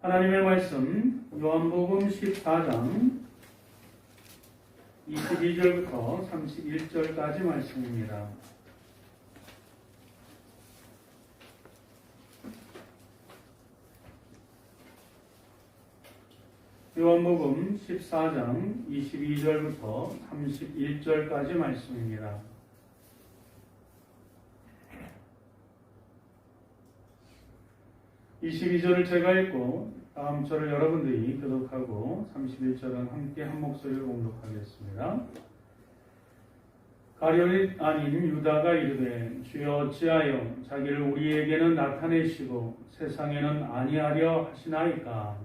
하나님의 말씀 요한복음 14장 22절부터 31절까지 말씀입니다. 요한복음 14장 22절부터 31절까지 말씀입니다. 22절을 제가 읽고 다음 절을 여러분들이 교독하고 31절은 함께 한 목소리로 공독하겠습니다. 가룟 아닌 유다가 이르되 주여 어찌하여 자기를 우리에게는 나타내시고 세상에는 아니하려 하시나이까.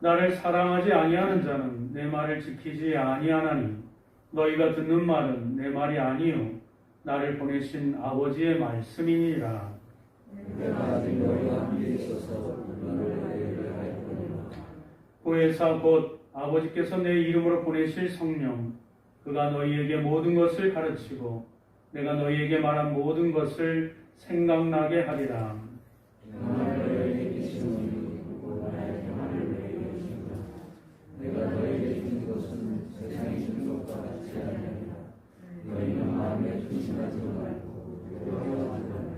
나를 사랑하지 아니하는 자는 내 말을 지키지 아니하나니 너희가 듣는 말은 내 말이 아니요 나를 보내신 아버지의 말씀이니라. 보혜사 곧 아버지께서 내 이름으로 보내실 성령 그가 너희에게 모든 것을 가르치고 내가 너희에게 말한 모든 것을 생각나게 하리라. 내가 너희에게 준 것은 세상이 준 것과 같지 아니하니라. 너희는 마음에 조심하지 말고 두려워하지 말라.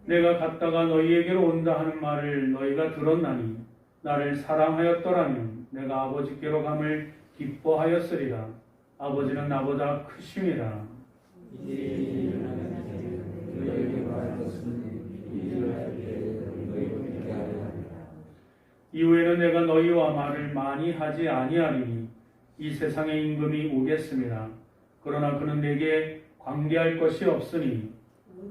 내가 갔다가 너희에게로 온다 하는 말을 너희가 들었나니 나를 사랑하였더라면 내가 아버지께로 감을 기뻐하였으리라. 아버지는 나보다 크심이라. 이제 너희에게 말할 것은 이를 할 때 너희로 믿게 하려 함이라. 이후에는 내가 너희와 말을 많이 하지 아니하리니 이 세상의 임금이 오겠습니다. 그러나 그는 내게 관계할 것이 없으니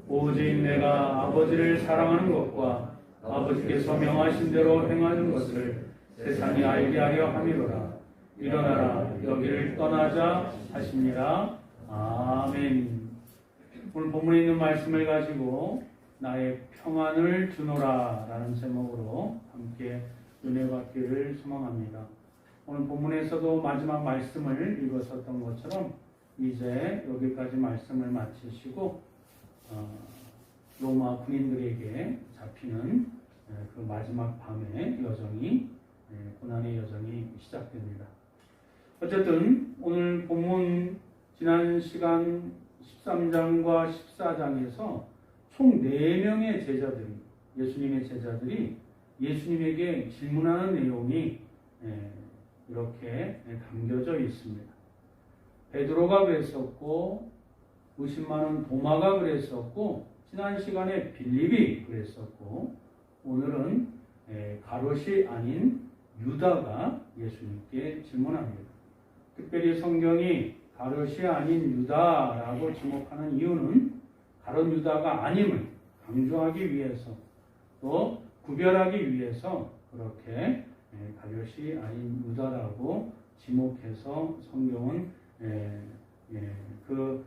오직 내가 아버지를 사랑하는 것과 아버지께서 명하신 대로 행하는 것을 세상이 알게 하려 함이로라. 일어나라 여기를 떠나자 하시니라. 아멘. 오늘 본문에 있는 말씀을 가지고 나의 평안을 주노라 라는 제목으로 함께 은혜 받기를 소망합니다. 오늘 본문에서도 마지막 말씀을 읽었었던 것처럼 이제 여기까지 말씀을 마치시고 로마 군인들에게 잡히는 그 마지막 밤의 여정이 고난의 여정이 시작됩니다. 어쨌든 오늘 본문 지난 시간 13장과 14장에서 총 4명의 제자들이 예수님의 제자들이 예수님에게 질문하는 내용이 이렇게 담겨져 있습니다. 베드로가 그랬었고 의심 많은 도마가 그랬었고 지난 시간에 빌립이 그랬었고 오늘은 가롯이 아닌 유다가 예수님께 질문합니다. 특별히 성경이 가롯이 아닌 유다라고 지목하는 이유는 가롯 유다가 아님을 강조하기 위해서 또 구별하기 위해서 그렇게 가롯이 아닌 유다라고 지목해서 성경은 그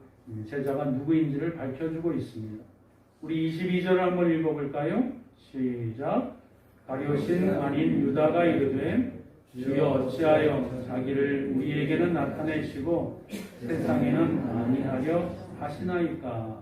제자가 누구인지를 밝혀주고 있습니다. 우리 22절을 한번 읽어볼까요? 시작. 가롯이 아닌 유다가 이르되 주여 어찌하여 자기를 우리에게는 나타내시고 세상에는 아니하려 하시나이까.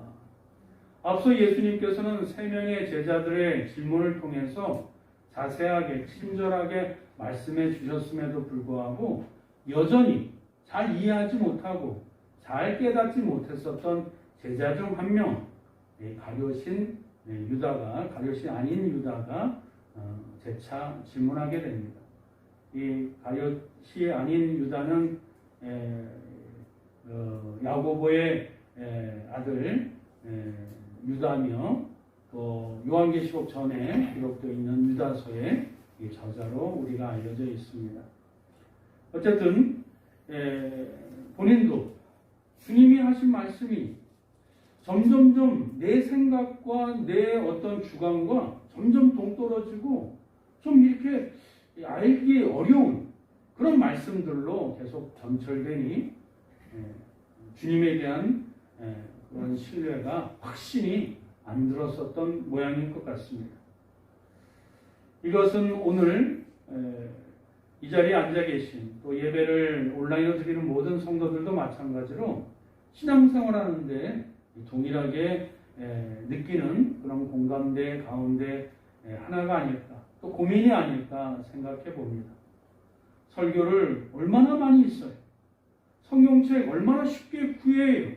앞서 예수님께서는 3명의 제자들의 질문을 통해서 자세하게 친절하게 말씀해 주셨음에도 불구하고 여전히 잘 이해하지 못하고 잘 깨닫지 못했었던 제자 중 한 명, 가룟인 유다가 가룟이 아닌 유다가 재차 질문하게 됩니다. 이 가룟이 아닌 유다는 야고보의 아들 유다며 또 요한계시록 전에 기록되어 있는 유다서의 저자로 우리가 알려져 있습니다. 어쨌든 본인도 주님이 하신 말씀이 점점점 내 생각과 내 어떤 주관과 점점 동떨어지고 좀 이렇게 알기 어려운 그런 말씀들로 계속 점철되니 주님에 대한 그런 신뢰가 확신이 안 들었었던 모양인 것 같습니다. 이것은 오늘 이 자리에 앉아 계신 또 예배를 온라인으로 드리는 모든 성도들도 마찬가지로 신앙생활 하는데 동일하게 느끼는 그런 공감대 가운데 하나가 아닐까, 또 고민이 아닐까 생각해 봅니다. 설교를 얼마나 많이 있어요. 성경책 얼마나 쉽게 구해요.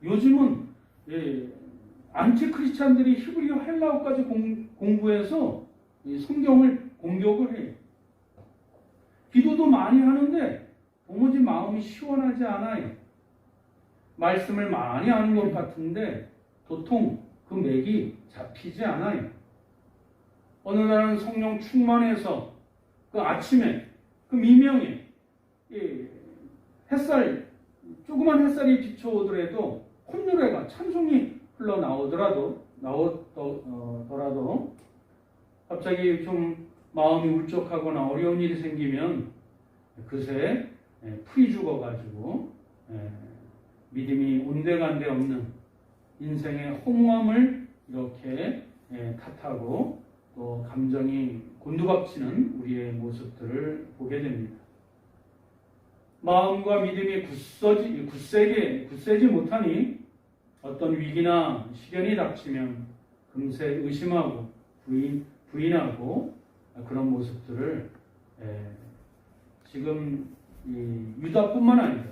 요즘은 안티크리스찬들이 히브리어 헬라어까지 공부해서 이 성경을 공격을 해요. 기도도 많이 하는데 도무지 마음이 시원하지 않아요. 말씀을 많이 하는 것 같은데 도통 그 맥이 잡히지 않아요. 어느 날은 성령 충만해서 그 아침에 그 미명에 햇살, 조그만 햇살이 비춰오더라도 콧노래가 찬송이 흘러나오더라도 갑자기 좀 마음이 울적하거나 어려운 일이 생기면 그새 풀이 죽어가지고 믿음이 온데간데 없는 인생의 허무함을 이렇게 탓하고 또 감정이 곤두박치는 우리의 모습들을 보게 됩니다. 마음과 믿음이 굳세지 못하니 어떤 위기나 시련이 닥치면 금세 의심하고 부인하고 그런 모습들을 지금 유다뿐만 아니라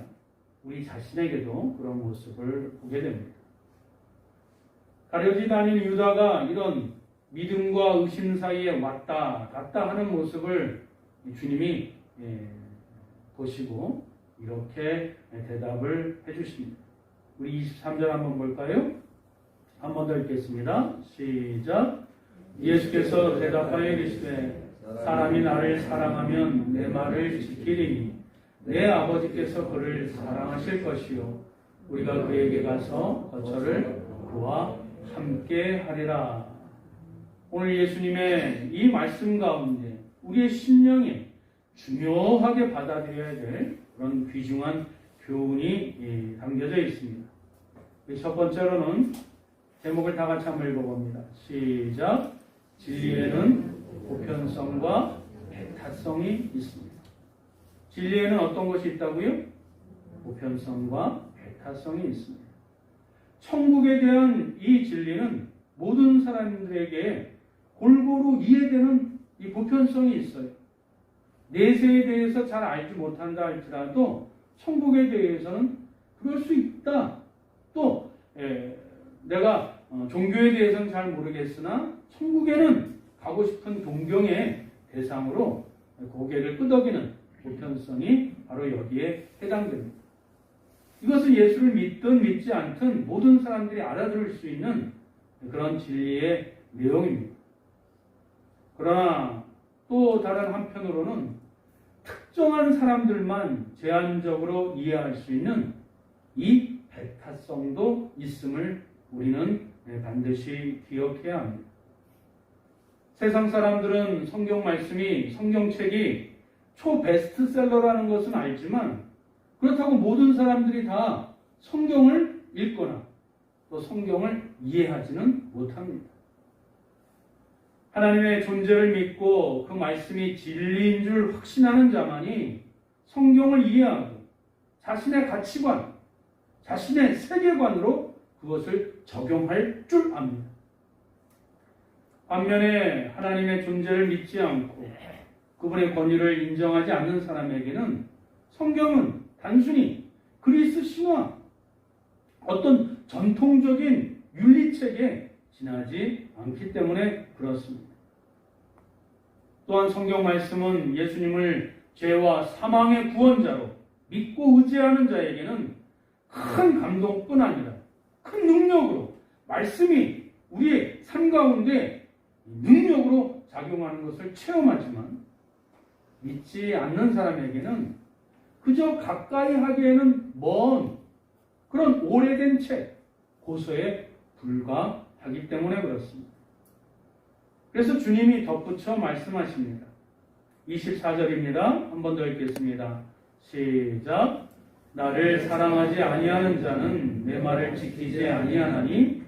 우리 자신에게도 그런 모습을 보게 됩니다. 가려지 다니는 유다가 이런 믿음과 의심 사이에 왔다 갔다 하는 모습을 주님이 보시고 이렇게 대답을 해주십니다. 우리 23절 한번 볼까요? 한 번 더 읽겠습니다. 시작. 예수께서 대답하여 이르시되 사람이 나를 사랑하면 내 말을 지키리니 내 아버지께서 그를 사랑하실 것이요 우리가 그에게 가서 거처를 그와 함께 하리라. 오늘 예수님의 이 말씀 가운데 우리의 심령에 중요하게 받아들여야 될 그런 귀중한 교훈이 담겨져 있습니다. 첫 번째로는 제목을 다 같이 한번 읽어봅니다. 시작. 진리에는 보편성과 배타성이 있습니다. 진리에는 어떤 것이 있다고요? 보편성과 배타성이 있습니다. 천국에 대한 이 진리는 모든 사람들에게 골고루 이해되는 이 보편성이 있어요. 내세에 대해서 잘 알지 못한다 할지라도 천국에 대해서는 그럴 수 있다. 또 내가 종교에 대해서는 잘 모르겠으나 천국에는 가고 싶은 동경의 대상으로 고개를 끄덕이는 보편성이 바로 여기에 해당됩니다. 이것은 예수를 믿든 믿지 않든 모든 사람들이 알아들을 수 있는 그런 진리의 내용입니다. 그러나 또 다른 한편으로는 특정한 사람들만 제한적으로 이해할 수 있는 이 배타성도 있음을 우리는 반드시 기억해야 합니다. 세상 사람들은 성경 말씀이, 성경책이 초베스트셀러라는 것은 알지만 그렇다고 모든 사람들이 다 성경을 읽거나 또 성경을 이해하지는 못합니다. 하나님의 존재를 믿고 그 말씀이 진리인 줄 확신하는 자만이 성경을 이해하고 자신의 가치관, 자신의 세계관으로 그것을 적용할 줄 압니다. 반면에 하나님의 존재를 믿지 않고 그분의 권위를 인정하지 않는 사람에게는 성경은 단순히 그리스 신화, 어떤 전통적인 윤리책에 지나지 않기 때문에 그렇습니다. 또한 성경 말씀은 예수님을 죄와 사망의 구원자로 믿고 의지하는 자에게는 큰 감동뿐 아니라 큰 능력으로 말씀이 우리의 삶 가운데 능력으로 작용하는 것을 체험하지만 믿지 않는 사람에게는 그저 가까이 하기에는 먼 그런 오래된 책, 고서에 불과하기 때문에 그렇습니다. 그래서 주님이 덧붙여 말씀하십니다. 24절입니다. 한 번 더 읽겠습니다. 시작. 나를 사랑하지 아니하는 자는 내 말을 지키지 아니하나니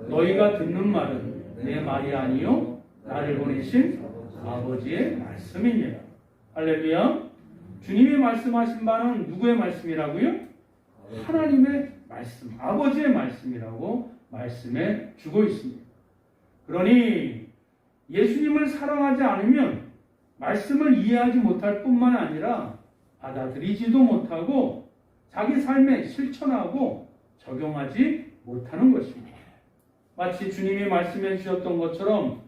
너희가 듣는 말은 내 말이 아니요 나를 보내신 아버지의 말씀입니다. 할렐루야. 주님이 말씀하신 바는 누구의 말씀이라고요? 하나님의 말씀, 아버지의 말씀이라고 말씀해 주고 있습니다. 그러니 예수님을 사랑하지 않으면 말씀을 이해하지 못할 뿐만 아니라 받아들이지도 못하고 자기 삶에 실천하고 적용하지 못하는 것입니다. 마치 주님이 말씀해 주셨던 것처럼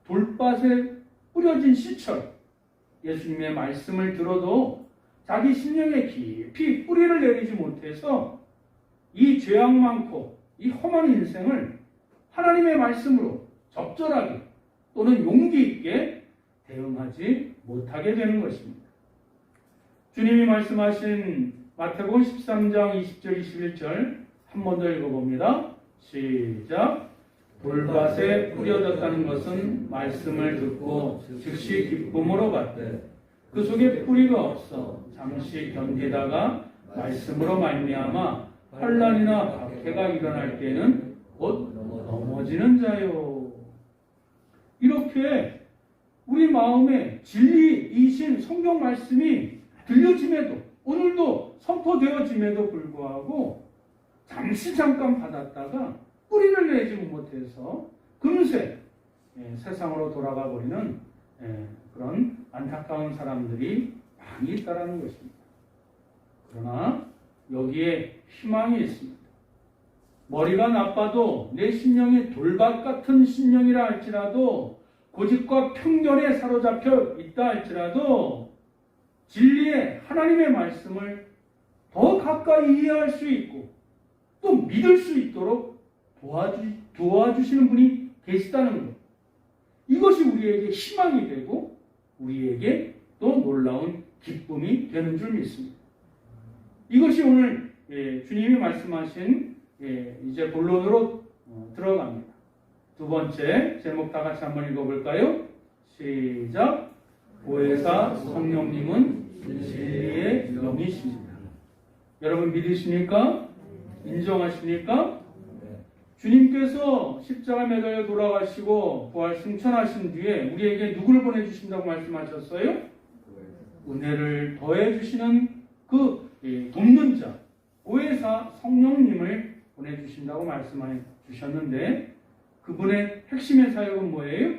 돌밭에 뿌려진 씨처럼 예수님의 말씀을 들어도 자기 심령에 깊이 뿌리를 내리지 못해서 이 죄악 많고 이 험한 인생을 하나님의 말씀으로 적절하게 또는 용기 있게 대응하지 못하게 되는 것입니다. 주님이 말씀하신 마태복음 13장 20절 21절 한 번 더 읽어봅니다. 시작. 돌밭에 뿌려졌다는 것은 말씀을 듣고 즉시 기쁨으로 받되 그 속에 뿌리가 없어 잠시 견디다가 말씀으로 말미암아 환난이나 박해가 일어날 때는 곧 넘어지는 자요. 이렇게 우리 마음에 진리이신 성경 말씀이 들려짐에도 오늘도 선포되어짐에도 불구하고 잠깐 받았다가 뿌리를 내지 못해서 금세 세상으로 돌아가 버리는 그런 안타까운 사람들이 많이 있다는 것입니다. 그러나 여기에 희망이 있습니다. 머리가 나빠도 내 심령이 돌밭 같은 심령이라 할지라도 고집과 편견에 사로잡혀 있다 할지라도 진리의 하나님의 말씀을 더 가까이 이해할 수 있고 또 믿을 수 있도록 도와주시는 분이 계시다는 것. 이것이 우리에게 희망이 되고 우리에게 또 놀라운 기쁨이 되는 줄 믿습니다. 이것이 오늘 주님이 말씀하신 이제 본론으로 들어갑니다. 두 번째 제목 다 같이 한번 읽어볼까요? 시작. 보혜사 성령님은 진리의 영이십니다. 여러분 믿으십니까? 인정하십니까? 주님께서 십자가 매달려 돌아가시고 부활 승천하신 뒤에 우리에게 누구를 보내주신다고 말씀하셨어요? 은혜를 더해주시는 그 돕는 자, 보혜사 성령님을 보내주신다고 말씀해 주셨는데 그분의 핵심의 사역은 뭐예요?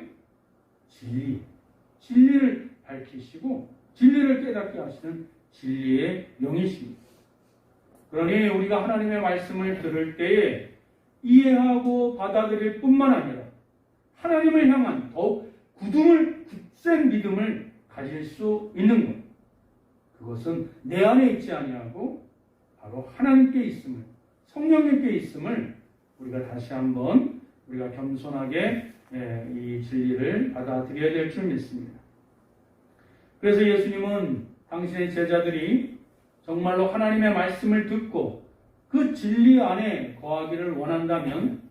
진리를 밝히시고 진리를 깨닫게 하시는 진리의 영이십니다. 그러니 우리가 하나님의 말씀을 들을 때에 이해하고 받아들일 뿐만 아니라 하나님을 향한 더욱 굳센 믿음을 가질 수 있는 것. 그것은 내 안에 있지 아니하고 바로 하나님께 있음을, 성령님께 있음을 우리가 다시 한번 우리가 겸손하게 이 진리를 받아들여야 될 줄 믿습니다. 그래서 예수님은 당신의 제자들이 정말로 하나님의 말씀을 듣고 그 진리 안에 거하기를 원한다면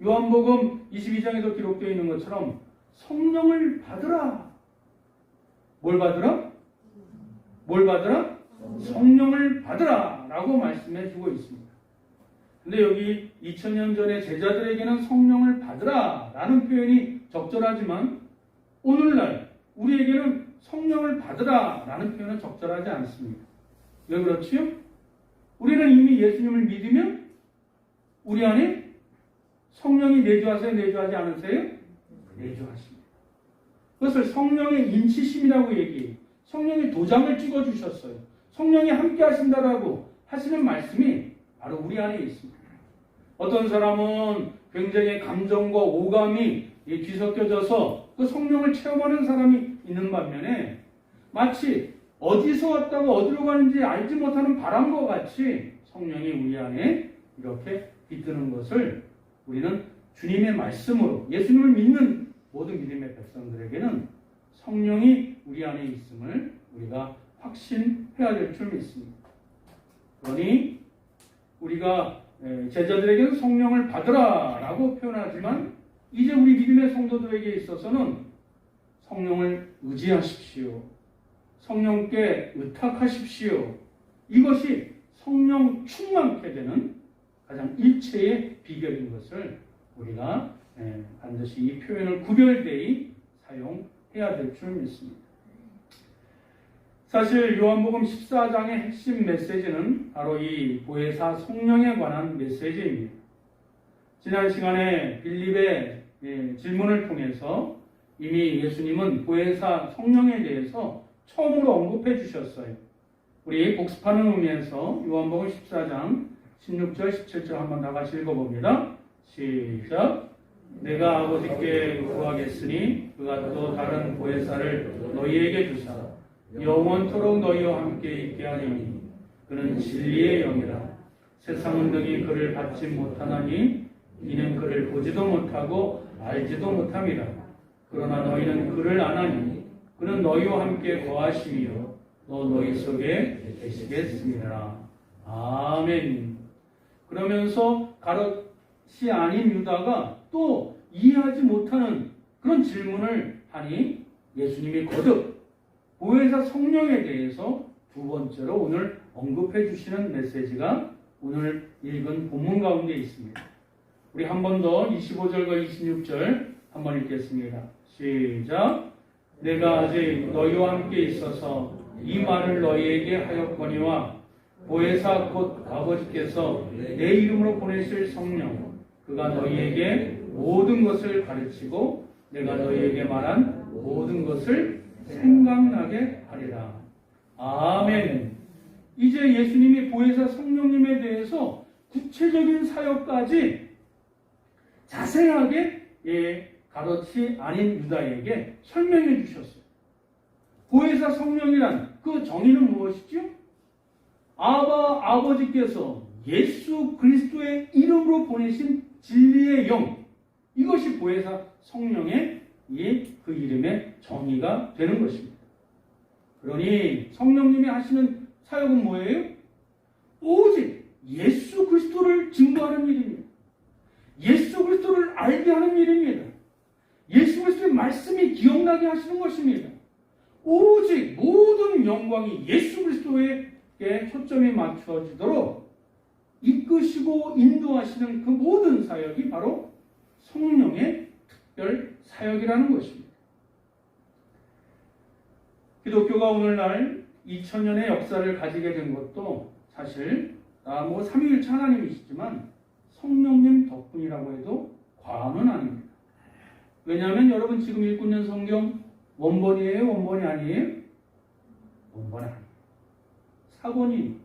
요한복음 22장에도 기록되어 있는 것처럼 성령을 받으라. 뭘 받으라? 뭘 받으라? 성령을 받으라 라고 말씀해 주고 있습니다. 근데 여기 2000년 전에 제자들에게는 성령을 받으라 라는 표현이 적절하지만 오늘날 우리에게는 성령을 받으라 라는 표현은 적절하지 않습니다. 왜 그렇지요? 우리는 이미 예수님을 믿으면 우리 안에 성령이 내주하세요? 내주하지 않으세요? 내주하십니다. 그것을 성령의 인치심이라고 얘기해요. 성령이 도장을 찍어주셨어요. 성령이 함께 하신다라고 하시는 말씀이 바로 우리 안에 있습니다. 어떤 사람은 굉장히 감정과 오감이 뒤섞여져서 그 성령을 체험하는 사람이 있는 반면에 마치 어디서 왔다고 어디로 가는지 알지 못하는 바람과 같이 성령이 우리 안에 이렇게 깃드는 것을 우리는 주님의 말씀으로 예수님을 믿는 모든 믿음의 백성들에게는 성령이 우리 안에 있음을 우리가 확신해야 될 줄 믿습니다. 그러니 우리가 제자들에게는 성령을 받으라 라고 표현하지만 이제 우리 믿음의 성도들에게 있어서는 성령을 의지하십시오. 성령께 의탁하십시오. 이것이 성령 충만케 되는 가장 일체의 비결인 것을 우리가 반드시 이 표현을 구별되이 사용해야 될 줄 믿습니다. 사실 요한복음 14장의 핵심 메시지는 바로 이 보혜사 성령에 관한 메시지입니다. 지난 시간에 빌립의 질문을 통해서 이미 예수님은 보혜사 성령에 대해서 처음으로 언급해 주셨어요. 우리 복습하는 의미에서 요한복음 14장 16절 17절 한번 다 같이 읽어봅니다. 시작. 내가 아버지께 구하겠으니 그가 또 다른 보혜사를 너희에게 주사 영원토록 너희와 함께 있게 하리니 그는 진리의 영이라. 세상은 능히 그를 받지 못하나니 이는 그를 보지도 못하고 알지도 못함이라. 그러나 너희는 그를 아나니 그는 너희와 함께 거하시며 또 너희 속에 계시겠습니다. 아멘. 그러면서 가롯이 아닌 유다가 또 이해하지 못하는 그런 질문을 하니 예수님이 거듭 보혜사 성령에 대해서 두 번째로 오늘 언급해 주시는 메시지가 오늘 읽은 본문 가운데 있습니다. 우리 한 번 더 25절과 26절 한번 읽겠습니다. 시작. 내가 아직 너희와 함께 있어서 이 말을 너희에게 하였거니와 보혜사 곧 아버지께서 내 이름으로 보내실 성령 그가 너희에게 모든 것을 가르치고 내가 너희에게 말한 모든 것을 생각나게 하리라. 아멘. 이제 예수님이 보혜사 성령님에 대해서 구체적인 사역까지 자세하게 가롯이 아닌 유다에게 설명해 주셨어요. 보혜사 성령이란 그 정의는 무엇이죠? 아버지께서 예수 그리스도의 이름으로 보내신 진리의 영, 이것이 보혜사 성령의 그 이름의 정의가 되는 것입니다. 그러니 성령님이 하시는 사역은 뭐예요? 오직 예수 그리스도를 증거하는 일입니다. 예수 그리스도를 알게 하는 일입니다. 예수 그리스도의 말씀이 기억나게 하시는 것입니다. 오직 모든 영광이 예수 그리스도에게 초점이 맞춰지도록 이끄시고 인도하시는 그 모든 사역이 바로 성령의 특별 사역이라는 것입니다. 기독교가 오늘날 2000년의 역사를 가지게 된 것도 사실 삼위일체 하나님이시지만 성령님 덕분이라고 해도 과언은 아닙니다. 왜냐하면 여러분 지금 읽고 있는 성경 원본이에요? 원본이 아니에요? 원본 아니에요. 사본이.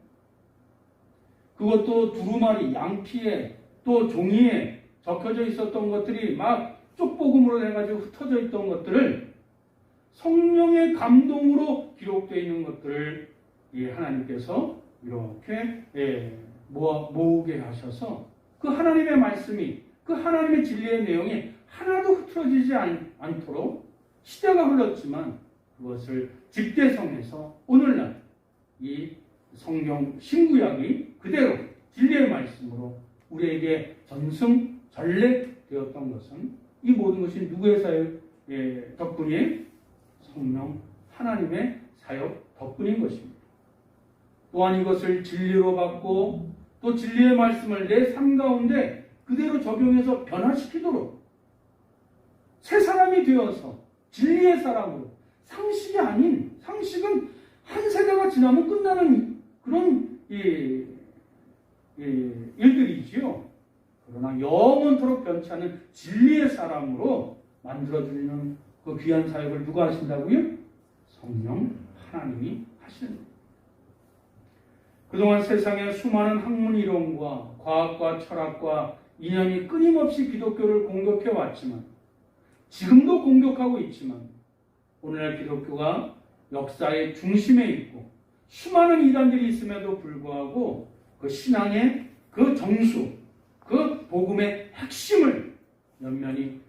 그것도 두루마리, 양피에 또 종이에 적혀져 있었던 것들이 막 쪽복음으로 해가지고 흩어져 있던 것들을 성령의 감동으로 기록되어 있는 것들을 하나님께서 이렇게 모으게 하셔서 그 하나님의 말씀이 그 하나님의 진리의 내용이 하나도 흐트러지지 않도록 시대가 흘렀지만 그것을 집대성해서 오늘날 이 성경 신구약이 그대로 진리의 말씀으로 우리에게 전승전례되었던 것은 이 모든 것이 누구의 사역 덕분이에요? 성령 하나님의 사역 덕분인 것입니다. 또한 이것을 진리로 받고 또 진리의 말씀을 내 삶 가운데 그대로 적용해서 변화시키도록 새 사람이 되어서 진리의 사람으로 상식이 아닌 상식은 한 세대가 지나면 끝나는 그런 일들이지요. 그러나 영원토록 변치 않는 진리의 사람으로 만들어주는 그 귀한 사역을 누가 하신다고요? 성령 하나님이 하시는 거예요. 그동안 세상의 수많은 학문 이론과 과학과 철학과 이념이 끊임없이 기독교를 공격해 왔지만 지금도 공격하고 있지만 오늘날 기독교가 역사의 중심에 있고 수많은 이단들이 있음에도 불구하고 그 신앙의 그 정수, 그 복음의 핵심을 연면히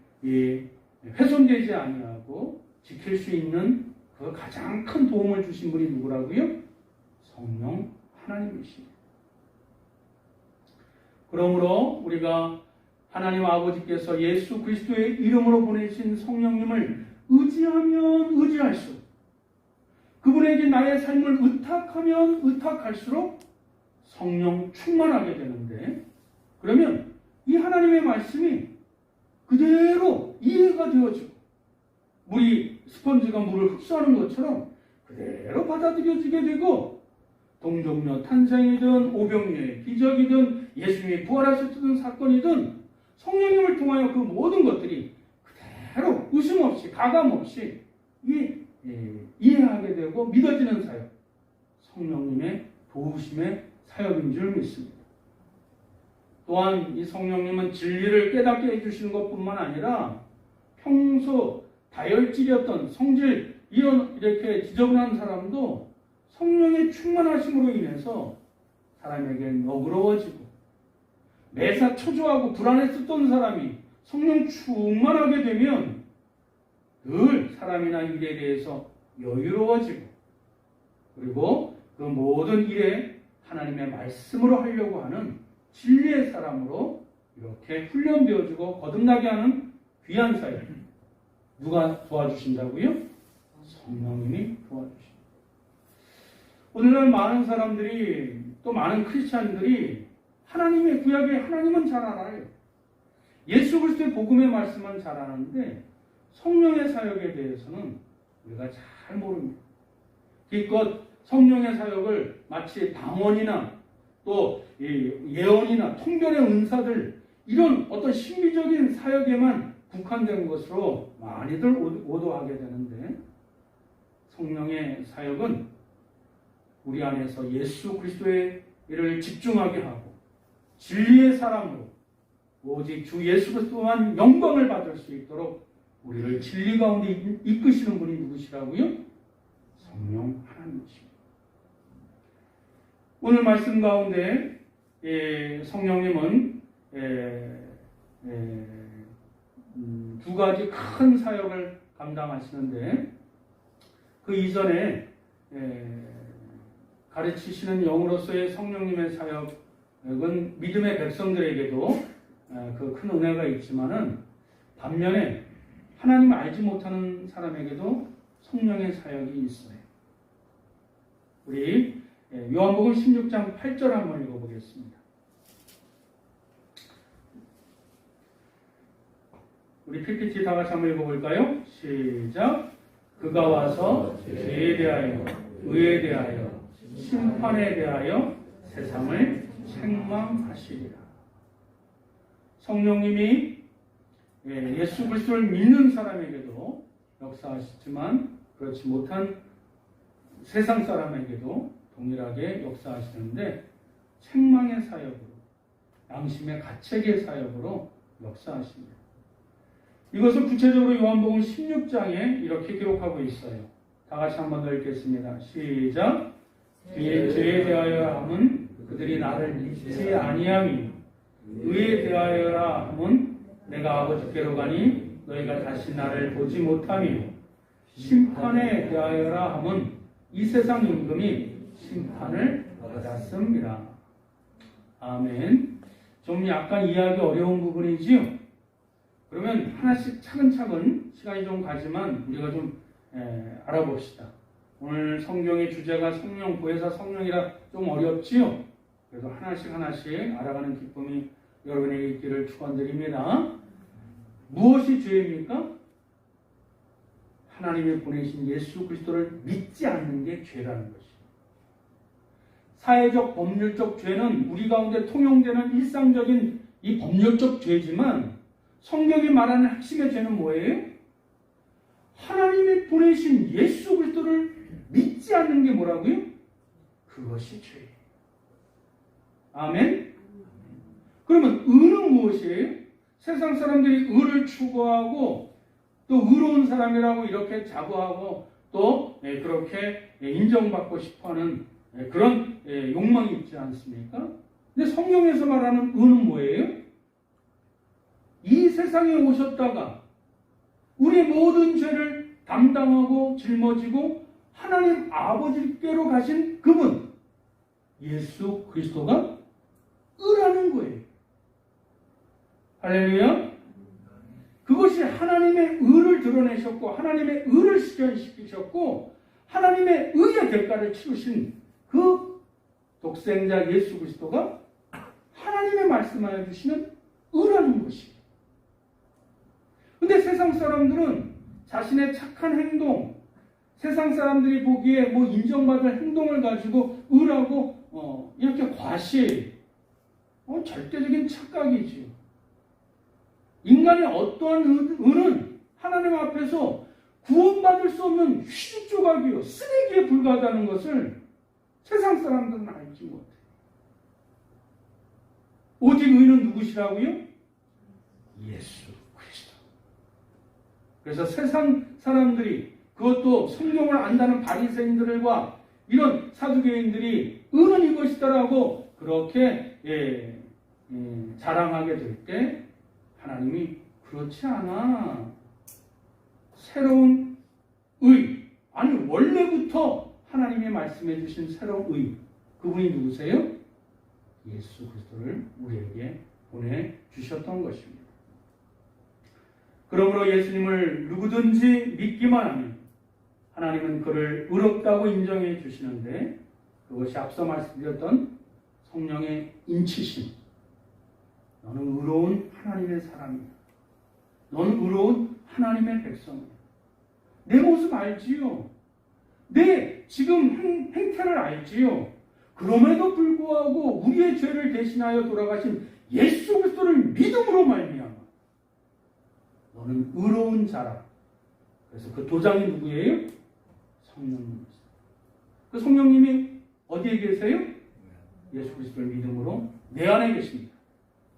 훼손되지 아니하고 지킬 수 있는 그 가장 큰 도움을 주신 분이 누구라고요? 성령 하나님이십니다. 그러므로 우리가 하나님 아버지께서 예수 그리스도의 이름으로 보내신 성령님을 의지하면 의지할수록 그분에게 나의 삶을 의탁하면 의탁할수록 성령 충만하게 되는데 그러면 이 하나님의 말씀이 그대로 이해가 되어지고 물이 스펀지가 물을 흡수하는 것처럼 그대로 받아들여지게 되고 동정녀 탄생이든 오병이의 기적이든 예수님이 부활하셨던 사건이든 성령님을 통하여 그 모든 것들이 그대로 의심 없이 가감 없이 이해하게 되고 믿어지는 사역, 성령님의 도우심의 사역인 줄 믿습니다. 또한 이 성령님은 진리를 깨닫게 해주시는 것뿐만 아니라 평소 다혈질이었던 성질 이렇게 지저분한 사람도 성령의 충만하심으로 인해서 사람에게 너그러워지고 매사 초조하고 불안했었던 사람이 성령 충만하게 되면 늘 사람이나 일에 대해서 여유로워지고 그리고 그 모든 일에 하나님의 말씀으로 하려고 하는 진리의 사람으로 이렇게 훈련되어지고 거듭나게 하는 귀한 사역. 누가 도와주신다고요? 성령님이 도와주십니다. 오늘날 많은 사람들이 또 많은 크리스찬들이 하나님의 구약에 하나님은 잘 알아요. 예수 그리스도의 복음의 말씀은 잘 아는데 성령의 사역에 대해서는 우리가 잘 모릅니다. 기껏 성령의 사역을 마치 방언이나 또 예언이나 통변의 은사들 이런 어떤 신비적인 사역에만 국한된 것으로 많이들 오도하게 되는데 성령의 사역은 우리 안에서 예수 그리스도의 일을 집중하게 하고 진리의 사람으로 오직 주 예수 그리스도만 영광을 받을 수 있도록 우리를 진리 가운데 이끄시는 분이 누구시라고요? 성령 하나님이십니다. 오늘 말씀 가운데 성령님은 두 가지 큰 사역을 감당하시는데 그 이전에 가르치시는 영으로서의 성령님의 사역은 믿음의 백성들에게도 그 큰 은혜가 있지만은 반면에 하나님을 알지 못하는 사람에게도 성령의 사역이 있어요. 우리 요한복음 16장 8절 한번 읽어보겠습니다. 우리 PPT 다 같이 한번 읽어볼까요? 시작. 그가 와서 죄에 대하여, 의에 대하여, 심판에 대하여 세상을 책망하시리라. 성령님이 예수 그리스도를 믿는 사람에게도 역사하시지만 그렇지 못한 세상 사람에게도 동일하게 역사하시는데 책망의 사역으로, 양심의 가책의 사역으로 역사하십니다. 이것을 구체적으로 요한복음 16장에 이렇게 기록하고 있어요. 다 같이 한번 더 읽겠습니다. 시작. 죄에 대하여 함은 그들이 나를 믿지 아니함이, 의에 대하여라 함은 내가 아버지께로 가니 너희가 다시 나를 보지 못하며, 심판에 대하여라 함은 이 세상 임금이 심판을 받았습니다. 아멘. 좀 약간 이해하기 어려운 부분이지요. 그러면 하나씩 차근차근 시간이 좀 가지만 우리가 좀 알아봅시다. 오늘 성경의 주제가 성령, 보혜사 성령이라 좀 어렵지요? 그래도 하나씩 알아가는 기쁨이 여러분에게 있기를 축원드립니다. 무엇이 죄입니까? 하나님이 보내신 예수 그리스도를 믿지 않는 게 죄라는 것입니다. 사회적 법률적 죄는 우리 가운데 통용되는 일상적인 이 법률적 죄지만 성경이 말하는 핵심의 죄는 뭐예요? 하나님이 보내신 예수 그리스도를 믿지 않는 게 뭐라고요? 그것이 죄예요. 아멘? 그러면 의는 무엇이에요? 세상 사람들이 의를 추구하고 또 의로운 사람이라고 이렇게 자부하고 또 그렇게 인정받고 싶어하는 그런 욕망이 있지 않습니까? 근데 성경에서 말하는 의는 뭐예요? 이 세상에 오셨다가 우리 모든 죄를 담당하고 짊어지고 하나님 아버지께로 가신 그분 예수 그리스도가 의라는 거예요. 할렐루야. 그것이 하나님의 의를 드러내셨고 하나님의 의를 실현시키셨고 하나님의 의의 대가를 치르신 그 독생자 예수 그리스도가 하나님의 말씀하여 주시는 의라는 것이에요. 근데 세상 사람들은 자신의 착한 행동, 세상 사람들이 보기에 뭐 인정받을 행동을 가지고 의라고 이렇게 과시, 절대적인 착각이지요. 인간의 어떠한 의는 하나님 앞에서 구원받을 수 없는 휘 조각이요, 쓰레기에 불과하다는 것을 세상 사람들은 알지 못해요. 오직 의는 누구시라고요? 예수 그리스도. 그래서 세상 사람들이, 그것도 성경을 안다는 바리새인들과 이런 사두개인들이 의는 이것이다라고 그렇게 자랑하게 될 때 하나님이 그렇지 않아. 새로운 의, 아니 원래부터 하나님이 말씀해 주신 새로운 의, 그분이 누구세요? 예수 그리스도를 우리에게 보내주셨던 것입니다. 그러므로 예수님을 누구든지 믿기만 하면 하나님은 그를 의롭다고 인정해 주시는데, 그것이 앞서 말씀드렸던 성령의 인치심. 너는 의로운 하나님의 사람이야. 너는 의로운 하나님의 백성이야. 내 모습 알지요. 내 지금 행태를 알지요. 그럼에도 불구하고 우리의 죄를 대신하여 돌아가신 예수 그리스도를 믿음으로 말미암아 너는 의로운 자라. 그래서 그 도장이 누구예요? 성령님이세요. 그 성령님이 어디에 계세요? 예수 그리스도를 믿음으로 내 안에 계십니다.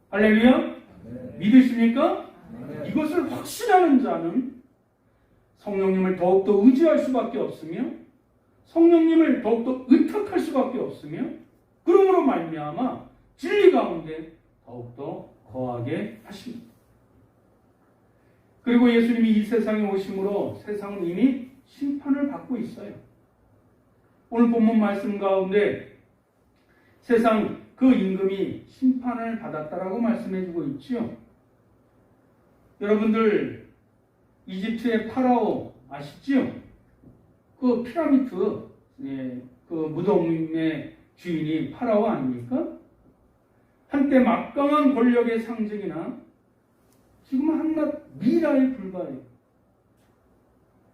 할렐루야. 네. 믿으십니까? 네. 이것을 확신하는 자는 성령님을 더욱더 의지할 수밖에 없으며 성령님을 더욱더 의탁할 수밖에 없으며, 그러므로 말미암아 진리 가운데 더욱더 거하게 하십니다. 그리고 예수님이 이 세상에 오심으로 세상은 이미 심판을 받고 있어요. 오늘 본문 말씀 가운데 세상 그 임금이 심판을 받았다라고 말씀해주고 있지요. 여러분들 이집트의 파라오 아시지요? 그 피라미드, 그 무덤의 주인이 파라오 아닙니까? 한때 막강한 권력의 상징이나 지금은 한낱 미라에 불과해요.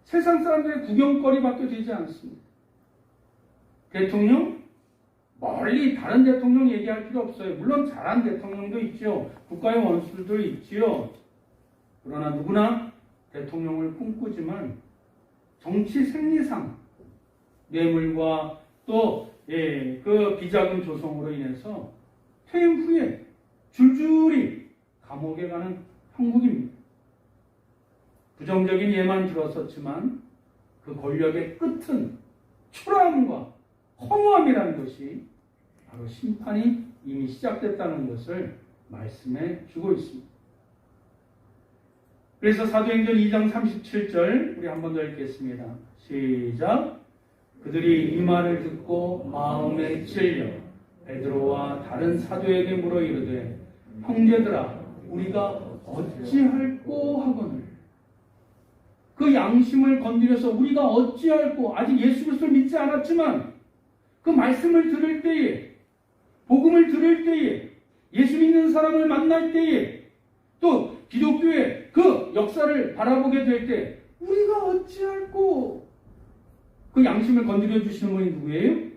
세상 사람들의 구경거리밖에 되지 않습니다. 대통령? 멀리 다른 대통령 얘기할 필요 없어요. 물론 잘한 대통령도 있죠. 국가의 원수들도 있지요. 그러나 누구나 대통령을 꿈꾸지만 정치 생리상 뇌물과 또 그 비자금 조성으로 인해서 퇴임 후에 줄줄이 감옥에 가는 형국입니다. 부정적인 예만 들었었지만 그 권력의 끝은 초라함과 허무함이라는 것이 바로 심판이 이미 시작됐다는 것을 말씀해 주고 있습니다. 그래서 사도행전 2장 37절 우리 한 번 더 읽겠습니다. 시작. 그들이 이 말을 듣고 마음에 찔려 베드로와 다른 사도에게 물어 이르되 형제들아 우리가 어찌할꼬 하거늘. 그 양심을 건드려서 우리가 어찌할꼬, 아직 예수 그리스도를 믿지 않았지만 그 말씀을 들을 때에, 복음을 들을 때에, 예수 믿는 사람을 만날 때에, 또 기독교의 그 역사를 바라보게 될 때 우리가 어찌할꼬. 그 양심을 건드려 주시는 분이 누구예요?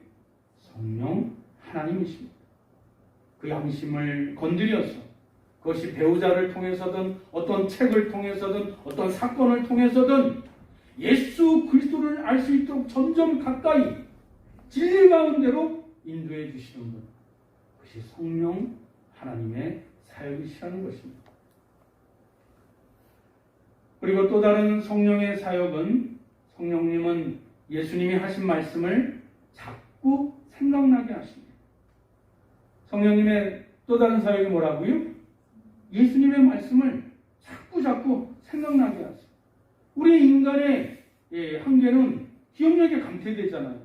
성령 하나님이십니다. 그 양심을 건드려서 그것이 배우자를 통해서든 어떤 책을 통해서든 어떤 사건을 통해서든 예수 그리스도를 알 수 있도록 점점 가까이 진리 가운데로 인도해 주시는 분, 그것이 성령 하나님의 사역이시라는 것입니다. 그리고 또 다른 성령의 사역은, 성령님은 예수님이 하신 말씀을 자꾸 생각나게 하십니다. 성령님의 또 다른 사역이 뭐라고요? 예수님의 말씀을 자꾸 생각나게 하세요. 우리 인간의 한계는 기억력이 감퇴되잖아요.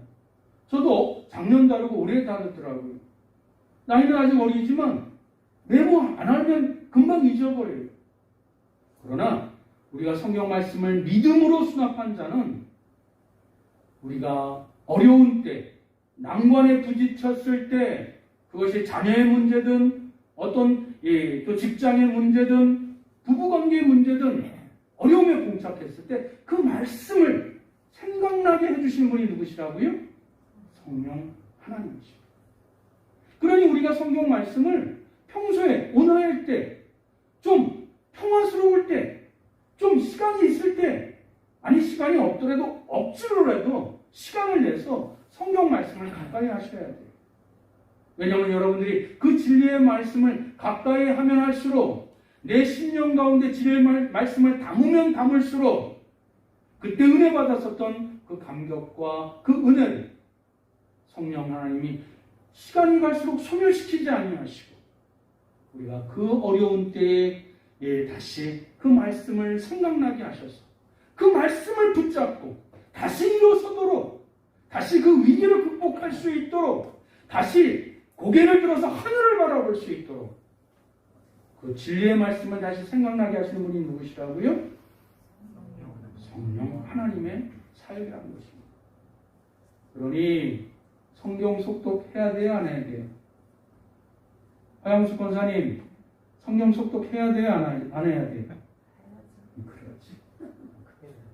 저도 작년 다르고 올해 다르더라고요. 나이는 아직 어리지만 메모 안 하면 금방 잊어버려요. 그러나 우리가 성경 말씀을 믿음으로 수납한 자는 우리가 어려운 때, 난관에 부딪혔을 때, 그것이 자녀의 문제든 어떤 또 직장의 문제든 부부관계의 문제든 어려움에 봉착했을 때 그 말씀을 생각나게 주시는 분이 누구시라고요? 성령 하나님이십니다. 그러니 우리가 성경 말씀을 평소에 온화할 때, 좀 평화스러울 때, 좀 시간이 있을 때, 아니 시간이 없더라도 억지로라도 시간을 내서 성경 말씀을 가까이 하셔야 돼요. 왜냐하면 여러분들이 그 진리의 말씀을 가까이 하면 할수록 내 심령 가운데 진리의 말씀을 담으면 담을수록 그때 은혜 받았었던 그 감격과 그 은혜를 성령 하나님이 시간이 갈수록 소멸시키지 아니하시고 우리가 그 어려운 때에 다시 그 말씀을 생각나게 하셔서 그 말씀을 붙잡고 다시 일어서도록 다시 그 위기를 극복할 수 있도록 다시 고개를 들어서 하늘을 바라볼 수 있도록 그 진리의 말씀을 다시 생각나게 하시는 분이 누구시라고요? 성령 하나님의 사역이라는 것입니다. 그러니 성경 속독해야 돼요? 안 해야 돼요? 하영수 권사님, 성경 속독해야 돼요? 안 해야 돼요? 그렇지.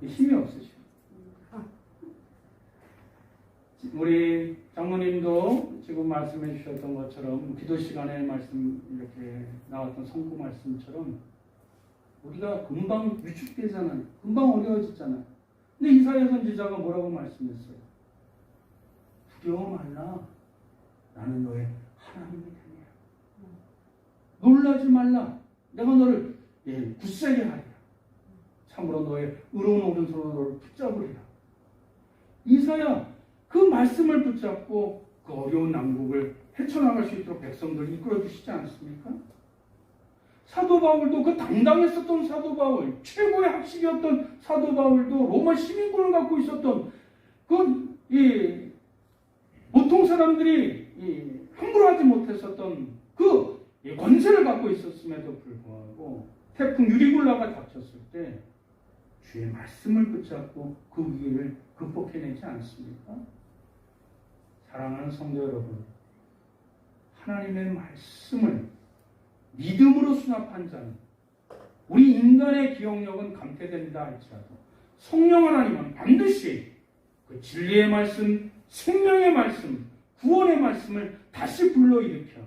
힘이 없으시죠. 우리 장로님도 지금 말씀해 주셨던 것처럼 기도 시간에 말씀 이렇게 나왔던 성구 말씀처럼 우리가 금방 위축되잖아요. 금방 어려워지잖아요. 근데 이사야 선지자가 뭐라고 말씀했어요? 두려워 말라. 나는 너의 하나님이 되리라. 놀라지 말라. 내가 너를 굳세게 하리라. 참으로 너의 의로운 오른손으로 너를 붙잡으리라. 이사야 그 말씀을 붙잡고 그 어려운 난국을 헤쳐나갈 수 있도록 백성들을 이끌어 주시지 않습니까? 사도 바울도 그 당당했었던 사도 바울, 최고의 학식이었던 사도 바울도 로마 시민권을 갖고 있었던 보통 사람들이 함부로 하지 못했었던 그 권세를 갖고 있었음에도 불구하고 태풍 유리굴라가 닥쳤을 때 주의 말씀을 붙잡고 그 위기를 극복해내지 않습니까? 사랑하는 성도 여러분, 하나님의 말씀을 믿음으로 수납한 자는 우리 인간의 기억력은 감퇴된다 할지라도 성령 하나님은 반드시 그 진리의 말씀, 생명의 말씀, 구원의 말씀을 다시 불러일으켜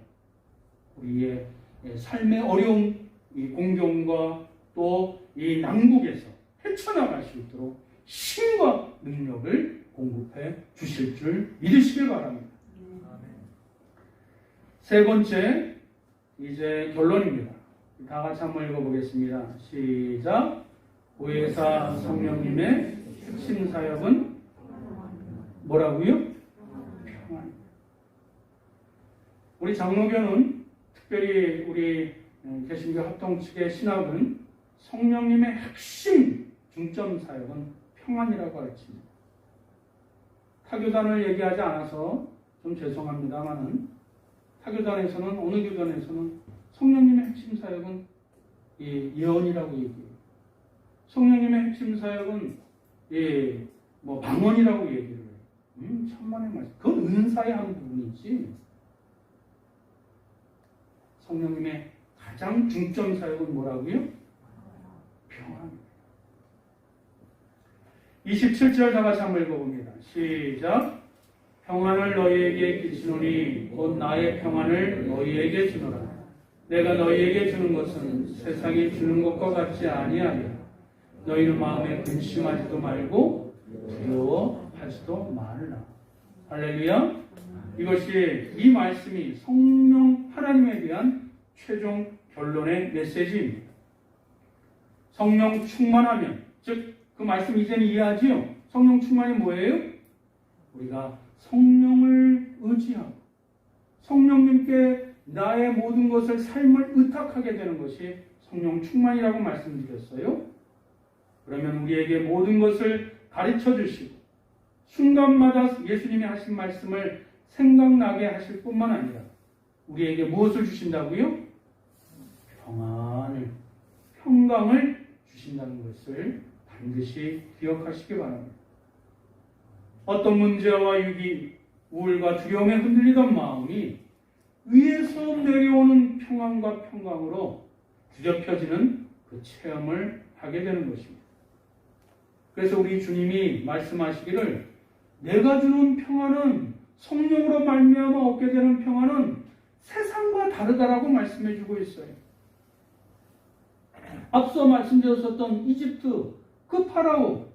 우리의 삶의 어려운 이 공경과 또 이 난국에서 헤쳐나갈 수 있도록 힘과 능력을 공급해 주실 줄 믿으시길 바랍니다. 세 번째, 이제 결론입니다. 다 같이 한번 읽어보겠습니다. 시작. 보혜사 성령님의 핵심 사역은 뭐라고요? 평안. 우리 장로교는 특별히 우리 개신교 합동 측의 신학은 성령님의 핵심 중점 사역은 평안이라고 가르칩니다. 타교단을 얘기하지 않아서 좀 죄송합니다만은 타교단에서는 어느 교단에서는 성령님의 핵심 사역은 예언이라고 얘기해요. 성령님의 핵심 사역은 방언이라고 얘기를 해요. 천만의 말씀. 그건 은사의 한 부분이지. 성령님의 가장 중점 사역은 뭐라고요? 평안. 27절 다 같이 한번 읽어봅니다. 시작. 평안을 너희에게 끼치노니 곧 나의 평안을 너희에게 주노라. 내가 너희에게 주는 것은 세상이 주는 것과 같지 아니하리라. 너희는 마음에 근심하지도 말고 두려워하지도 말라. 할렐루야. 이것이 이 말씀이 성령 하나님에 대한 최종 결론의 메시지입니다. 성령 충만하면, 즉 그 말씀 이제는 이해하지요? 성령 충만이 뭐예요? 우리가 성령을 의지하고 성령님께 나의 모든 것을 삶을 의탁하게 되는 것이 성령 충만이라고 말씀드렸어요. 그러면 우리에게 모든 것을 가르쳐 주시고 순간마다 예수님이 하신 말씀을 생각나게 하실 뿐만 아니라 우리에게 무엇을 주신다고요? 평안을, 평강을 주신다는 것을 반드시 기억하시기 바랍니다. 어떤 문제와 위기, 우울과 두려움에 흔들리던 마음이 위에서 내려오는 평안과 평강으로 뒤덮여지는 그 체험을 하게 되는 것입니다. 그래서 우리 주님이 말씀하시기를 내가 주는 평안은, 성령으로 말미암아 얻게 되는 평안은 세상과 다르다라고 말씀해 주고 있어요. 앞서 말씀드렸었던 이집트 그 파라오,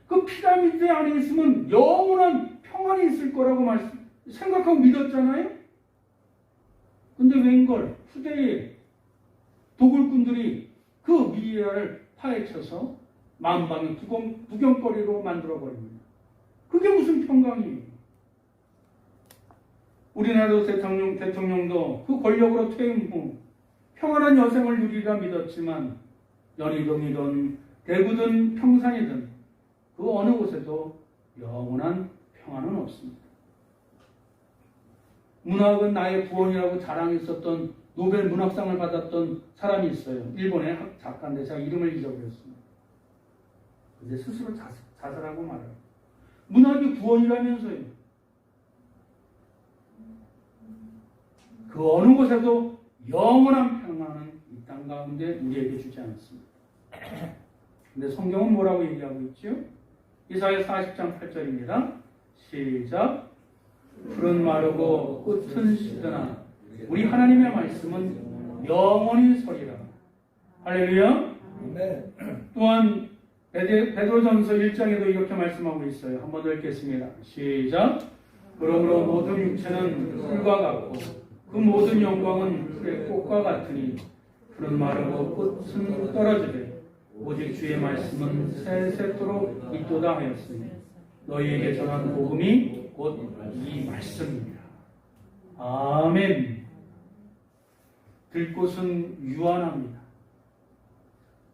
그 피라미드 안에 있으면 영원한 평안이 있을 거라고 생각하고 믿었잖아요. 근데 웬걸 후대에 도굴꾼들이 그 미리아를 파헤쳐서 만방의 구경거리로 만들어버립니다. 그게 무슨 평강이에요? 우리나라 대통령도 그 권력으로 퇴임 후 평안한 여생을 누리라 믿었지만 연희동이든 대구든 평산이든 그 어느 곳에도 영원한 평안은 없습니다. 문학은 나의 구원이라고 자랑했었던 노벨 문학상을 받았던 사람이 있어요. 일본의 작가인데 제가 이름을 잊어버렸습니다. 근데 스스로 자살하고 말아요. 문학이 구원이라면서요. 그 어느 곳에도 영원한 평안은 이 땅 가운데 우리에게 주지 않습니다. 근데 성경은 뭐라고 얘기하고 있죠? 이사야 40장 8절입니다. 시작. 풀은 마르고 꽃은 시드나 우리 하나님의 말씀은 영원히 서리라. 할렐루야. 네. 또한 베드로전서 1장에도 이렇게 말씀하고 있어요. 한번 더 읽겠습니다. 시작. 그러므로 모든 육체는 풀과 같고 그 모든 영광은 풀의 꽃과 같으니 풀은 마르고 꽃은 떨어지되 오직 주의 말씀은 세세토록 있도다 하였으니 너희에게 전한 복음이 곧 이 말씀입니다. 아멘. 들꽃은 유한합니다.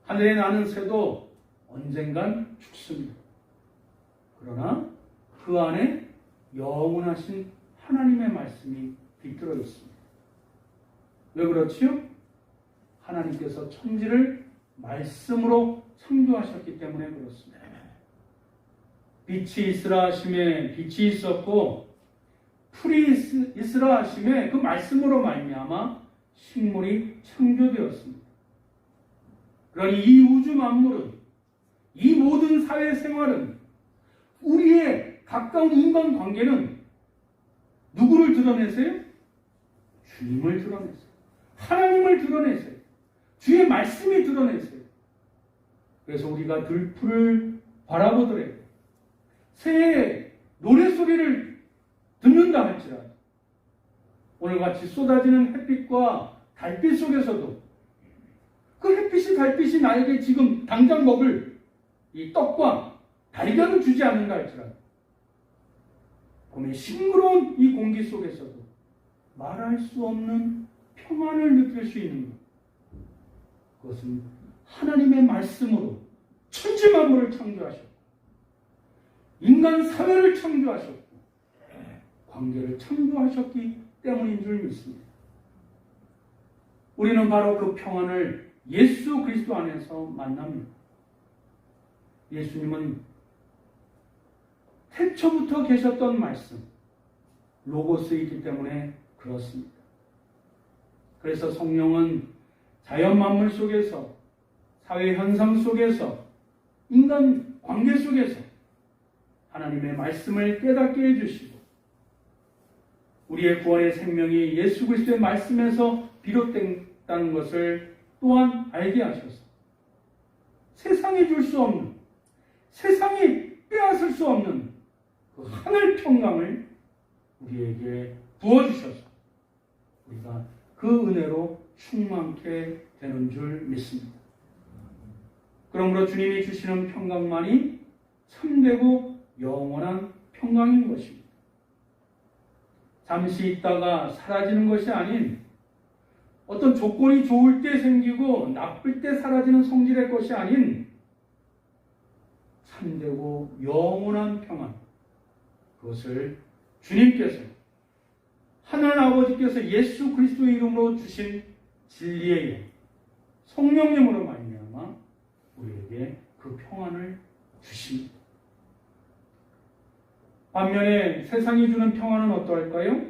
하늘에 나는 새도 언젠간 죽습니다. 그러나 그 안에 영원하신 하나님의 말씀이 깃들어 있습니다. 왜 그렇지요? 하나님께서 천지를 말씀으로 창조하셨기 때문에 그렇습니다. 빛이 있으라 하심에 빛이 있었고 풀이 있으라 하심에 그 말씀으로 말미암아 식물이 창조되었습니다. 그러니 이 우주 만물은, 이 모든 사회생활은, 우리의 가까운 인간관계는 누구를 드러내세요? 주님을 드러내세요. 하나님을 드러내세요. 주의 말씀이 드러내세요. 그래서 우리가 들풀을 바라보더라도 새의 노래소리를 듣는다 할지라도 오늘같이 쏟아지는 햇빛과 달빛 속에서도 그 햇빛이 달빛이 나에게 지금 당장 먹을 이 떡과 달걀을 주지 않는다 할지라도 봄의 싱그러운 이 공기 속에서도 말할 수 없는 평안을 느낄 수 있는 것, 그것은 하나님의 말씀으로 천지 만물을 창조하셨고 인간 사회를 창조하셨고 관계를 창조하셨기 때문인 줄 믿습니다. 우리는 바로 그 평안을 예수 그리스도 안에서 만납니다. 예수님은 태초부터 계셨던 말씀, 로고스이기 때문에 그렇습니다. 그래서 성령은 자연 만물 속에서, 사회 현상 속에서, 인간 관계 속에서 하나님의 말씀을 깨닫게 해주시고 우리의 구원의 생명이 예수 그리스도의 말씀에서 비롯된다는 것을 또한 알게 하셔서 세상이 줄 수 없는, 세상이 빼앗을 수 없는 그 하늘 평강을 우리에게 부어주셔서 우리가 그 은혜로 충만케 되는 줄 믿습니다. 그러므로 주님이 주시는 평강만이 참되고 영원한 평강인 것입니다. 잠시 있다가 사라지는 것이 아닌 어떤 조건이 좋을 때 생기고 나쁠 때 사라지는 성질의 것이 아닌 참되고 영원한 평안, 그것을 주님께서 하나님 아버지께서 예수 그리스도의 이름으로 주신 진리의 영, 성령님으로 말미암아 우리에게 그 평안을 주십니다. 반면에 세상이 주는 평안은 어떠할까요?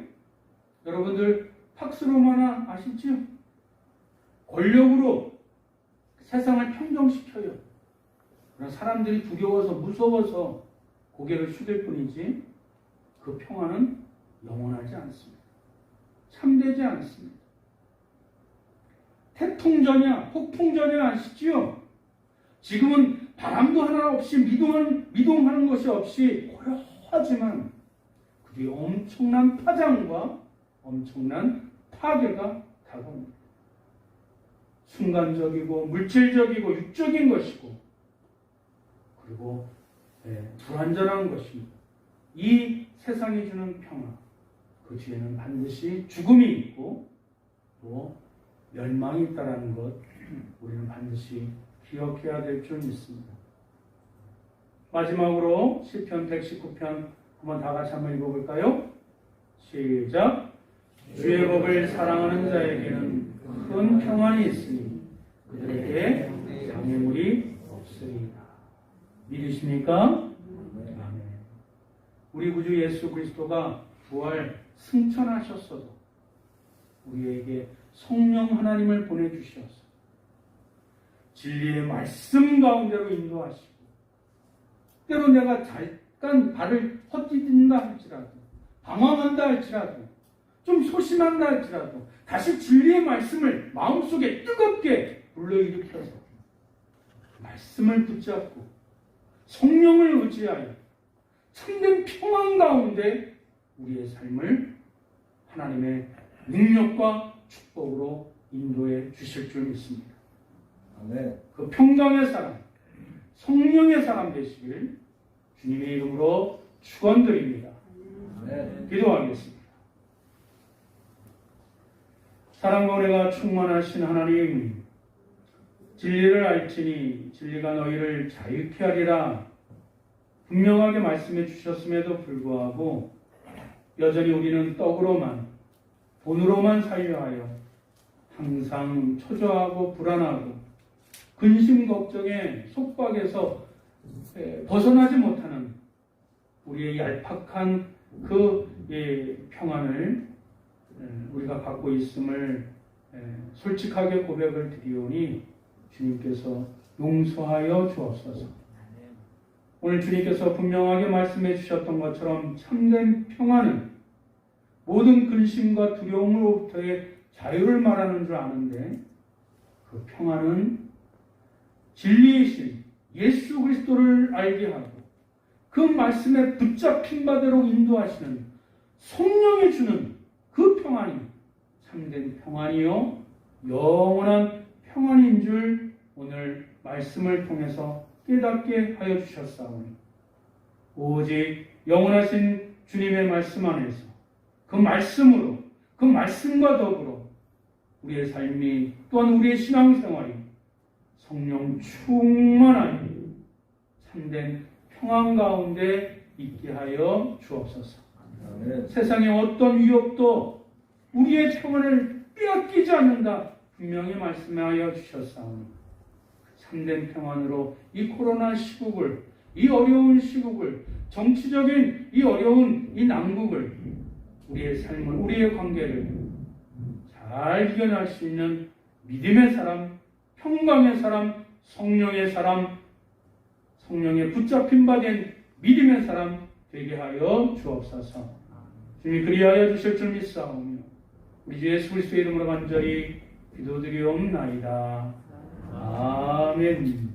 여러분들 팍스로마나 아시죠? 권력으로 세상을 평정시켜요. 그러나 사람들이 두려워서 무서워서 고개를 숙일 뿐이지 그 평안은 영원하지 않습니다. 참되지 않습니다. 태풍전야, 폭풍전야 아시지요? 지금은 바람도 하나 없이 미동하는 것이 없이 고요하지만 그 뒤에 엄청난 파장과 엄청난 파괴가 다가옵니다. 순간적이고 물질적이고 육적인 것이고 그리고 불완전한 것입니다. 이 세상이 주는 평화, 그 뒤에는 반드시 죽음이 있고 또 멸망이 있다는 것 우리는 반드시 기억해야 될 줄 믿습니다. 마지막으로 시편 119편 한번 다 같이 한번 읽어볼까요? 시작. 주의 법을 사랑하는 자에게는 큰 평안이 있으니 그들에게 장애물이 없으리이다. 믿으십니까? 아멘. 우리 구주 예수 그리스도가 부활 승천하셨어도 우리에게 성령 하나님을 보내주셔서 진리의 말씀 가운데로 인도하시고 때로 내가 잠깐 발을 헛디딘다 할지라도 방황한다 할지라도 좀 소심한다 할지라도 다시 진리의 말씀을 마음속에 뜨겁게 불러일으켜서 말씀을 붙잡고 성령을 의지하여 참된 평안 가운데 우리의 삶을 하나님의 능력과 축복으로 인도해 주실 줄 믿습니다. 아멘. 그 평강의 사람, 성령의 사람 되시길 주님의 이름으로 축원드립니다. 아멘. 기도하겠습니다. 사랑과 은혜가 충만하신 하나님, 진리를 알지니 진리가 너희를 자유케 하리라 분명하게 말씀해 주셨음에도 불구하고 여전히 우리는 떡으로만, 돈으로만 살려하여 항상 초조하고 불안하고 근심 걱정의 속박에서 벗어나지 못하는 우리의 얄팍한 그 평안을 우리가 갖고 있음을 솔직하게 고백을 드리오니 주님께서 용서하여 주옵소서. 오늘 주님께서 분명하게 말씀해 주셨던 것처럼 참된 평안은 모든 근심과 두려움으로부터의 자유를 말하는 줄 아는데 그 평안은 진리이신 예수 그리스도를 알게 하고 그 말씀에 붙잡힌 바대로 인도하시는 성령이 주는 그 평안이 참된 평안이요 영원한 평안인 줄 오늘 말씀을 통해서 깨닫게 하여 주셨사오니 오직 영원하신 주님의 말씀 안에서 그 말씀으로 그 말씀과 더불어 우리의 삶이 또한 우리의 신앙생활이 성령 충만하니 참된 평안 가운데 있게 하여 주옵소서. 아멘. 세상의 어떤 위협도 우리의 평안을 빼앗기지 않는다 분명히 말씀하여 주셨사오니 참된 평안으로 이 코로나 시국을, 이 어려운 시국을, 정치적인 이 어려운 이 난국을, 우리의 삶을, 우리의 관계를 잘 이겨낼 수 있는 믿음의 사람, 평강의 사람, 성령의 사람, 성령에 붙잡힌 바 된 믿음의 사람 되게 하여 주옵소서. 주님이 그리하여 주실 줄 믿사오며 우리 주 예수 그리스도의 이름으로 간절히 기도드리옵나이다. 아멘.